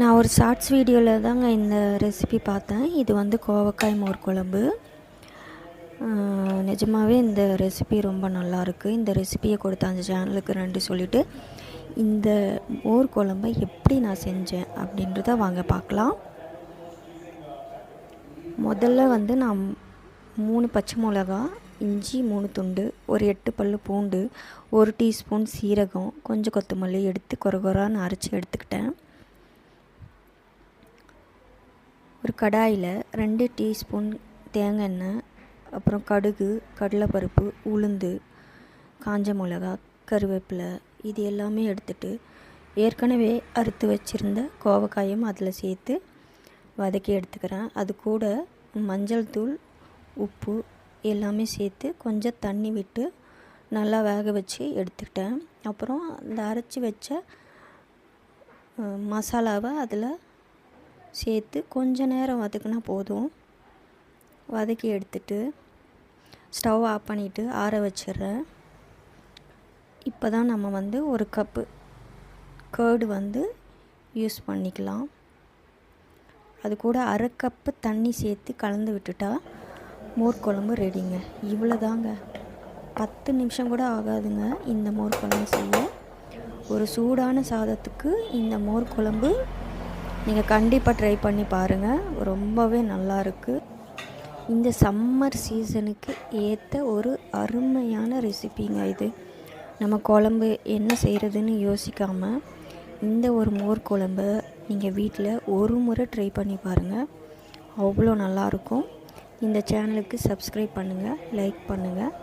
நான் ஒரு ஷார்ட்ஸ் வீடியோவில் தாங்க இந்த ரெசிபி பார்த்தேன். இது வந்து கோவக்காய் மோர் குழம்பு. நிஜமாகவே இந்த ரெசிபி ரொம்ப நல்லாயிருக்கு. இந்த ரெசிபியை கொடுத்த அந்த சேனலுக்கு நன்றி சொல்லிவிட்டு, இந்த மோர் குழம்பை எப்படி நான் செஞ்சேன் அப்படின்றத வாங்க பார்க்கலாம். முதல்ல வந்து நான் 3 பச்சை மிளகா, இஞ்சி 3 துண்டு, ஒரு 8 பல் பூண்டு, 1 டீஸ்பூன் சீரகம், கொஞ்சம் கொத்தமல்லி எடுத்து கொரகொரான்னு அரைச்சி எடுத்துக்கிட்டேன். ஒரு கடாயில் 2 டீஸ்பூன் தேங்காய் எண்ணெய், அப்புறம் கடுகு, கடலைப்பருப்பு, உளுந்து, காஞ்ச மிளகா, கருவேப்பிலை இது எல்லாமே எடுத்துட்டு ஏற்கனவே அறுத்து வச்சுருந்த கோவக்காயும் அதில் சேர்த்து வதக்கி எடுத்துக்கிறேன். அது கூட மஞ்சள் தூள், உப்பு எல்லாமே சேர்த்து கொஞ்சம் தண்ணி விட்டு நல்லா வேக வச்சு எடுத்துக்கிட்டேன். அப்புறம் அந்த அரைச்சி வச்ச மசாலாவை அதில் சேர்த்து கொஞ்ச நேரம் வதக்கினா போதும். வதக்கி எடுத்துட்டு ஸ்டவ் ஆஃப் பண்ணிவிட்டு ஆற வச்சிடுறேன். இப்போ தான் நம்ம வந்து ஒரு கப்பு கர்டு வந்து யூஸ் பண்ணிக்கலாம். அது கூட அரை கப்பு தண்ணி சேர்த்து கலந்து விட்டுட்டா மோர் குழம்பு ரெடிங்க. இவ்வளோ தாங்க, 10 நிமிஷம் கூட ஆகாதுங்க இந்த மோர் குழம்பு செய்ய. ஒரு சூடான சாதத்துக்கு இந்த மோர் குழம்பு நீங்கள் கண்டிப்பாக ட்ரை பண்ணி பாருங்கள். ரொம்பவே நல்லாயிருக்கு. இந்த சம்மர் சீசனுக்கு ஏற்ற ஒரு அருமையான ரெசிபிங்க இது. நம்ம குழம்பு என்ன செய்கிறதுன்னு யோசிக்காமல் இந்த ஒரு மோர் குழம்பை நீங்கள் வீட்டில் ஒரு முறை ட்ரை பண்ணி பாருங்கள். அவ்வளோ நல்லாயிருக்கும். இந்த சேனலுக்கு சப்ஸ்கிரைப் பண்ணுங்கள், லைக் பண்ணுங்கள்.